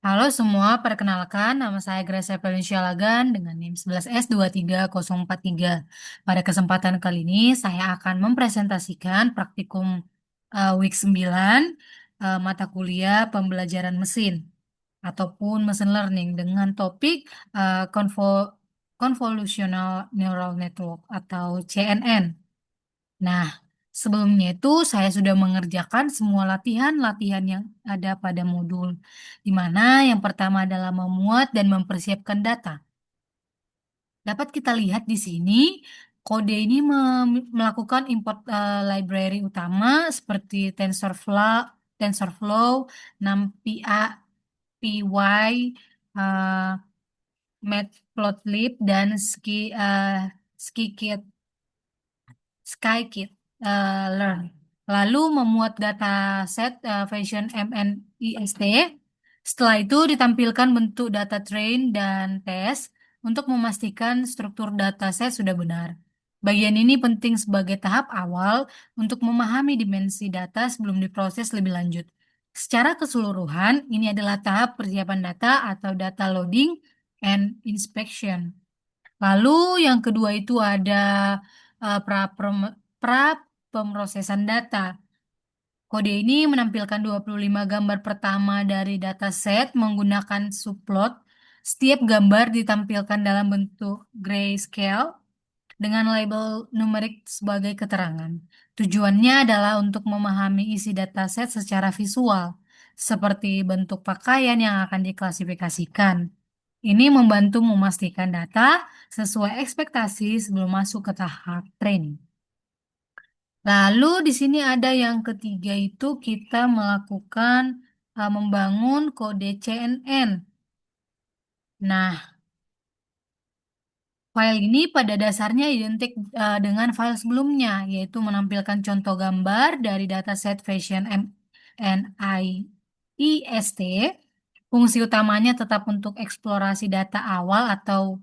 Halo semua, perkenalkan nama saya Gracia Felicia Lagan dengan NIM 11S23043. Pada kesempatan kali ini saya akan mempresentasikan praktikum week 9 mata kuliah pembelajaran mesin ataupun mesin learning dengan topik Convolutional Neural Network atau CNN. Nah, sebelumnya itu saya sudah mengerjakan semua latihan-latihan yang ada pada modul, di mana yang pertama adalah memuat dan mempersiapkan data. Dapat kita lihat di sini, kode ini melakukan import library utama seperti TensorFlow, NumPy, eh, Matplotlib, dan Scikit Learn. Lalu memuat dataset version MNIST. Setelah itu ditampilkan bentuk data train dan test untuk memastikan struktur dataset sudah benar. Bagian ini penting sebagai tahap awal untuk memahami dimensi data sebelum diproses lebih lanjut. Secara keseluruhan, ini adalah tahap persiapan data atau data loading and inspection. Lalu yang kedua itu ada pra pemrosesan data. Kode ini menampilkan 25 gambar pertama dari dataset menggunakan subplot. Setiap gambar ditampilkan dalam bentuk grayscale dengan label numerik sebagai keterangan. Tujuannya adalah untuk memahami isi dataset secara visual, seperti bentuk pakaian yang akan diklasifikasikan. Ini membantu memastikan data sesuai ekspektasi sebelum masuk ke tahap training. Lalu di sini ada yang ketiga itu kita melakukan membangun kode CNN. Nah, file ini pada dasarnya identik dengan file sebelumnya, yaitu menampilkan contoh gambar dari dataset version MNIST. Fungsi utamanya tetap untuk eksplorasi data awal atau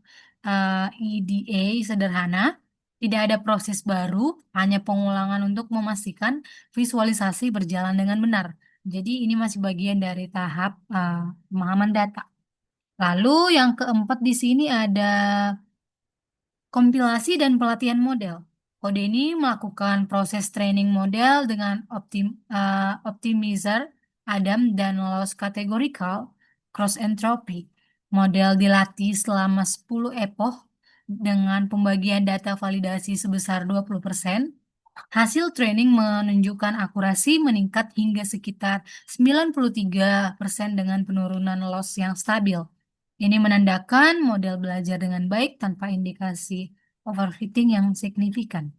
EDA sederhana. Tidak ada proses baru, hanya pengulangan untuk memastikan visualisasi berjalan dengan benar. Jadi ini masih bagian dari tahap pemahaman data. Lalu yang keempat di sini ada kompilasi dan pelatihan model. Kode ini melakukan proses training model dengan optimizer, Adam, dan loss categorical cross entropy. Model dilatih selama 10 epoch dengan pembagian data validasi sebesar 20%. Hasil training menunjukkan akurasi meningkat hingga sekitar 93% dengan penurunan loss yang stabil. Ini menandakan model belajar dengan baik tanpa indikasi overfitting yang signifikan.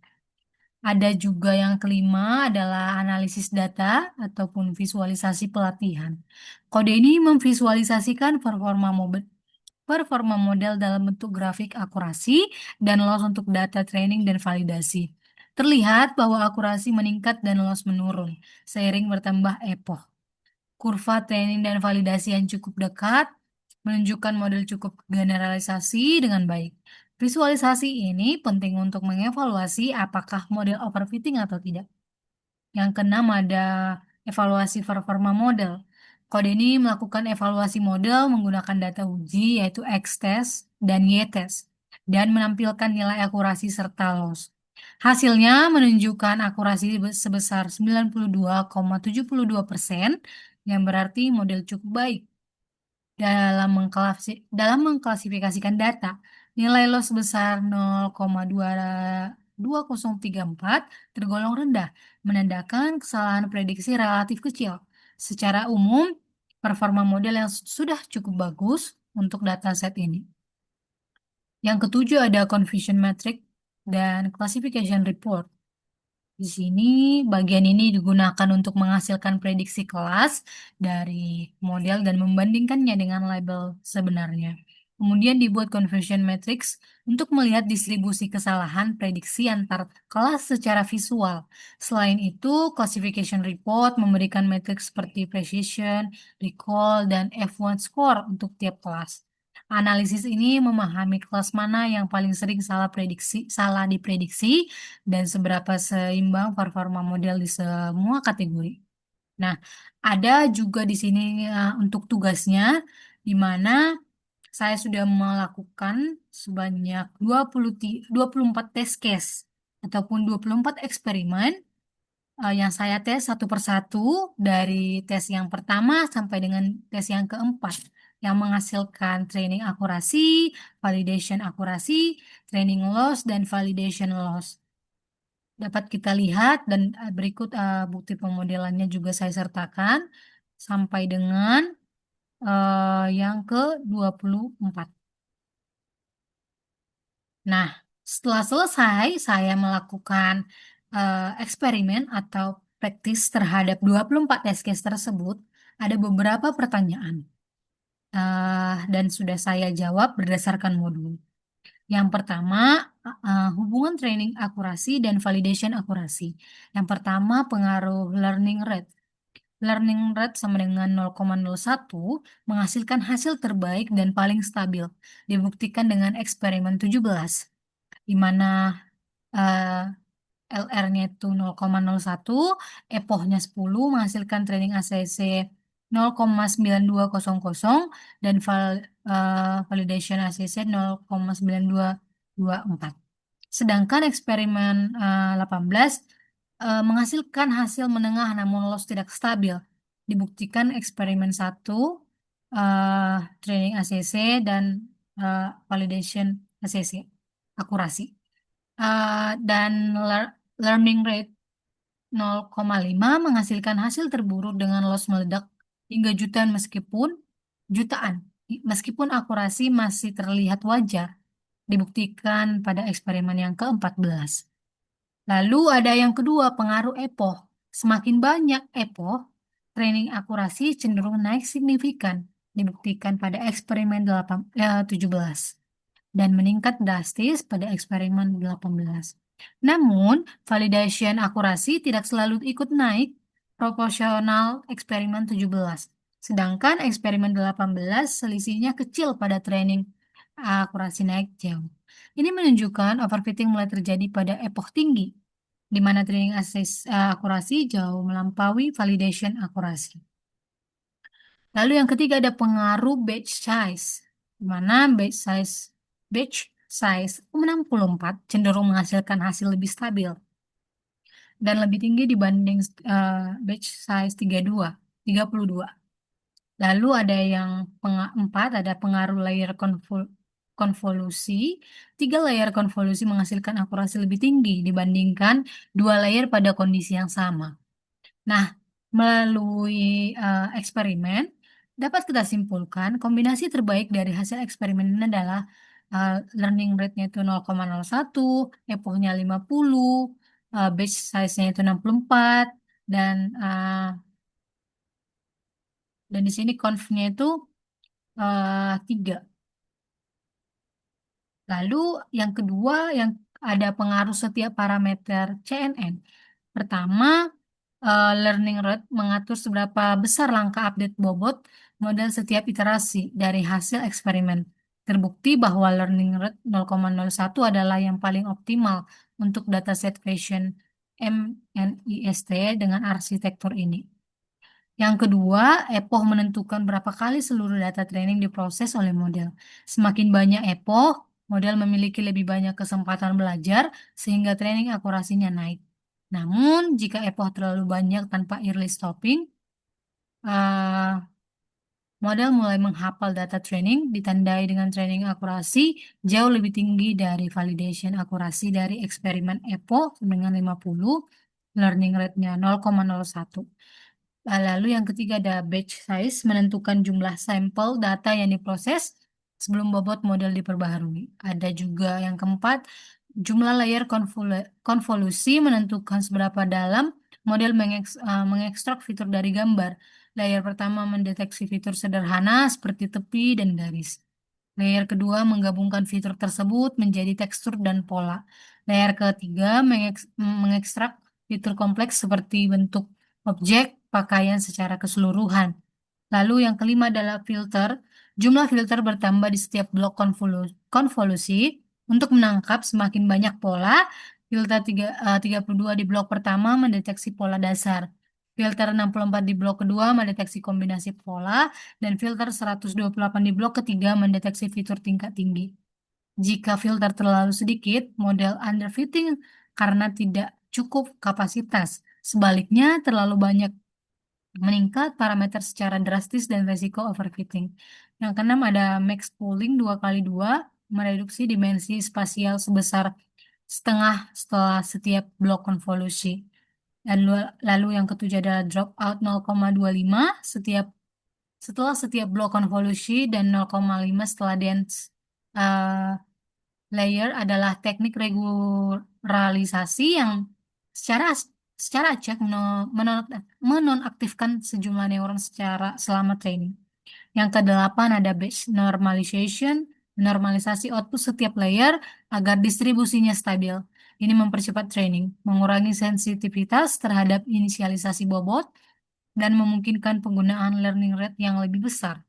Ada juga yang kelima adalah analisis data ataupun visualisasi pelatihan. Kode ini memvisualisasikan performa model dalam bentuk grafik akurasi dan loss untuk data training dan validasi. Terlihat bahwa akurasi meningkat dan loss menurun seiring bertambah epoch. Kurva training dan validasi yang cukup dekat menunjukkan model cukup generalisasi dengan baik. Visualisasi ini penting untuk mengevaluasi apakah model overfitting atau tidak. Yang keenam ada evaluasi performa model. Kode ini melakukan evaluasi model menggunakan data uji yaitu X-test dan Y-test dan menampilkan nilai akurasi serta loss. Hasilnya menunjukkan akurasi sebesar 92,72%, yang berarti model cukup baik. Dalam mengklasifikasikan data, nilai loss sebesar 0,2034 tergolong rendah, menandakan kesalahan prediksi relatif kecil. Secara umum, performa model yang sudah cukup bagus untuk dataset ini. Yang ketujuh ada confusion metric dan classification report. Di sini bagian ini digunakan untuk menghasilkan prediksi kelas dari model dan membandingkannya dengan label sebenarnya. Kemudian dibuat conversion matrix untuk melihat distribusi kesalahan prediksi antar kelas secara visual. Selain itu, classification report memberikan matriks seperti precision, recall, dan F1 score untuk tiap kelas. Analisis ini memahami kelas mana yang paling sering salah diprediksi dan seberapa seimbang performa model di semua kategori. Nah, ada juga di sini untuk tugasnya, di mana saya sudah melakukan sebanyak 24 test case ataupun 24 eksperimen yang saya tes satu persatu dari tes yang pertama sampai dengan tes yang keempat yang menghasilkan training akurasi, validation akurasi, training loss, dan validation loss. Dapat kita lihat dan berikut bukti pemodelannya juga saya sertakan sampai dengan yang ke-24. Nah, setelah selesai saya melakukan eksperimen atau praktis terhadap 24 test case tersebut, ada beberapa pertanyaan dan sudah saya jawab berdasarkan modul. Yang pertama, hubungan training akurasi dan validation akurasi. Yang pertama, pengaruh learning rate. Learning rate sama dengan 0,01 menghasilkan hasil terbaik dan paling stabil. Dibuktikan dengan eksperimen 17, di mana eh, LR-nya itu 0,01, EPOH-nya 10, menghasilkan training ACC 0,9200, dan validation ACC 0,9224. Sedangkan eksperimen 18 menghasilkan hasil menengah namun loss tidak stabil. Dibuktikan eksperimen 1, training ACC dan validation ACC, akurasi. Dan learning rate 0,5 menghasilkan hasil terburuk dengan loss meledak hingga jutaan meskipun akurasi masih terlihat wajar, dibuktikan pada eksperimen yang ke-14. Lalu ada yang kedua, pengaruh EPOH. Semakin banyak EPOH, training akurasi cenderung naik signifikan, dibuktikan pada eksperimen 17 dan meningkat drastis pada eksperimen 18. Namun, validation akurasi tidak selalu ikut naik proporsional eksperimen 17. Sedangkan eksperimen 18 selisihnya kecil pada training akurasi naik jauh. Ini menunjukkan overfitting mulai terjadi pada epoch tinggi, di mana training akurasi jauh melampaui validation akurasi. Lalu yang ketiga ada pengaruh batch size, di mana batch size 64 cenderung menghasilkan hasil lebih stabil dan lebih tinggi dibanding batch size 32. Lalu ada yang empat, ada pengaruh layer konvolusi. 3 layer konvolusi menghasilkan akurasi lebih tinggi dibandingkan 2 layer pada kondisi yang sama. Nah, melalui eksperimen, dapat kita simpulkan kombinasi terbaik dari hasil eksperimen ini adalah learning rate-nya itu 0,01, epoch-nya 50, batch size-nya itu 64, dan di sini conv-nya itu 3. Lalu yang kedua, yang ada pengaruh setiap parameter CNN. Pertama, learning rate mengatur seberapa besar langkah update bobot model setiap iterasi dari hasil eksperimen. Terbukti bahwa learning rate 0,01 adalah yang paling optimal untuk dataset fashion MNIST dengan arsitektur ini. Yang kedua, epoch menentukan berapa kali seluruh data training diproses oleh model. Semakin banyak epoch, model memiliki lebih banyak kesempatan belajar sehingga training akurasinya naik. Namun, jika epoch terlalu banyak tanpa early stopping, eh, model mulai menghafal data training ditandai dengan training akurasi jauh lebih tinggi dari validation akurasi dari eksperimen epoch dengan 50, learning rate-nya 0,01. Lalu yang ketiga ada batch size, menentukan jumlah sampel data yang diproses sebelum bobot model diperbaharui. Ada juga yang keempat, jumlah layer konvolusi menentukan seberapa dalam model mengekstrak fitur dari gambar. Layer pertama mendeteksi fitur sederhana seperti tepi dan garis. Layer kedua menggabungkan fitur tersebut menjadi tekstur dan pola. Layer ketiga mengekstrak fitur kompleks seperti bentuk objek, pakaian secara keseluruhan. Lalu yang kelima adalah filter. Jumlah filter bertambah di setiap blok konvolusi untuk menangkap semakin banyak pola. Filter 32 di blok pertama mendeteksi pola dasar. Filter 64 di blok kedua mendeteksi kombinasi pola, dan filter 128 di blok ketiga mendeteksi fitur tingkat tinggi. Jika filter terlalu sedikit, model underfitting karena tidak cukup kapasitas. Sebaliknya, terlalu banyak meningkat parameter secara drastis dan resiko overfitting. Yang keenam ada max pooling 2x2 mereduksi dimensi spasial sebesar setengah setelah setiap blok konvolusi. Lalu yang ketujuh adalah dropout 0,25 setelah setiap blok konvolusi dan 0,5 setelah dense uh, layer adalah teknik regularisasi yang secara secara acak menonaktifkan sejumlah neuron secara selama training. Yang kedelapan ada batch normalization, normalisasi output setiap layer agar distribusinya stabil. Ini mempercepat training, mengurangi sensitivitas terhadap inisialisasi bobot, dan memungkinkan penggunaan learning rate yang lebih besar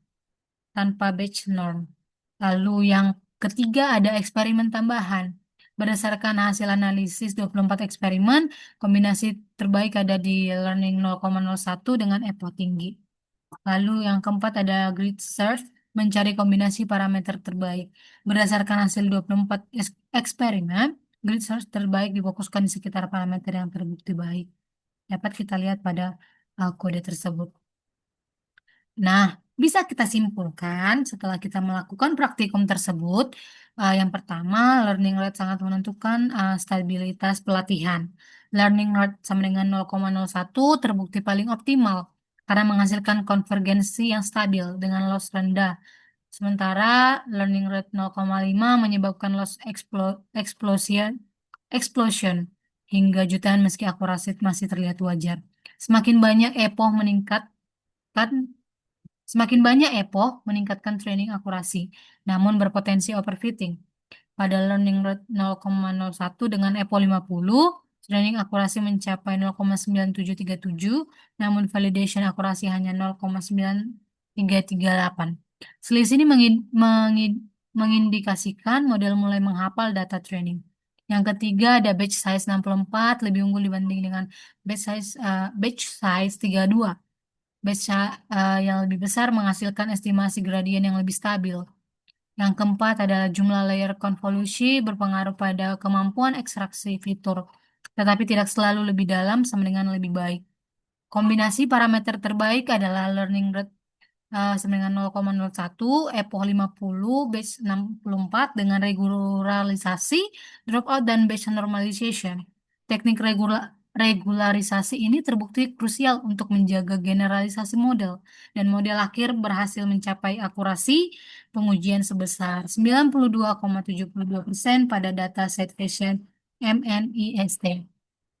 tanpa batch norm. Lalu yang ketiga ada eksperimen tambahan. Berdasarkan hasil analisis 24 eksperimen, kombinasi terbaik ada di learning 0,01 dengan EPO tinggi. Lalu yang keempat ada grid search, mencari kombinasi parameter terbaik. Berdasarkan hasil 24 eksperimen, grid search terbaik difokuskan di sekitar parameter yang terbukti baik. Dapat kita lihat pada kode tersebut. Nah, bisa kita simpulkan setelah kita melakukan praktikum tersebut, yang pertama, learning rate sangat menentukan stabilitas pelatihan. Learning rate sama dengan 0,01 terbukti paling optimal karena menghasilkan konvergensi yang stabil dengan loss rendah. Sementara learning rate 0,5 menyebabkan loss explosion hingga jutaan meski akurasi masih terlihat wajar. Semakin banyak epoch meningkatkan Semakin banyak epoch meningkatkan training akurasi, namun berpotensi overfitting. Pada learning rate 0,01 dengan EPO 50, training akurasi mencapai 0,9737, namun validation akurasi hanya 0,9338. Selisih ini mengindikasikan model mulai menghafal data training. Yang ketiga ada batch size 64 lebih unggul dibanding dengan batch size 32. Batch yang lebih besar menghasilkan estimasi gradien yang lebih stabil. Yang keempat adalah jumlah layer konvolusi berpengaruh pada kemampuan ekstraksi fitur, tetapi tidak selalu lebih dalam sama dengan lebih baik. Kombinasi parameter terbaik adalah learning rate sama dengan 0,01, epoch 50, batch 64 dengan regularisasi, dropout, dan batch normalization. Teknik regularisasi ini terbukti krusial untuk menjaga generalisasi model, dan model akhir berhasil mencapai akurasi pengujian sebesar 92,72% pada data set fashion MNIST.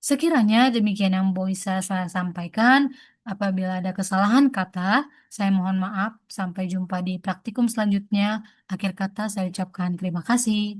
Sekiranya demikian yang bisa saya sampaikan. Apabila ada kesalahan kata, saya mohon maaf. Sampai jumpa di praktikum selanjutnya. Akhir kata saya ucapkan terima kasih.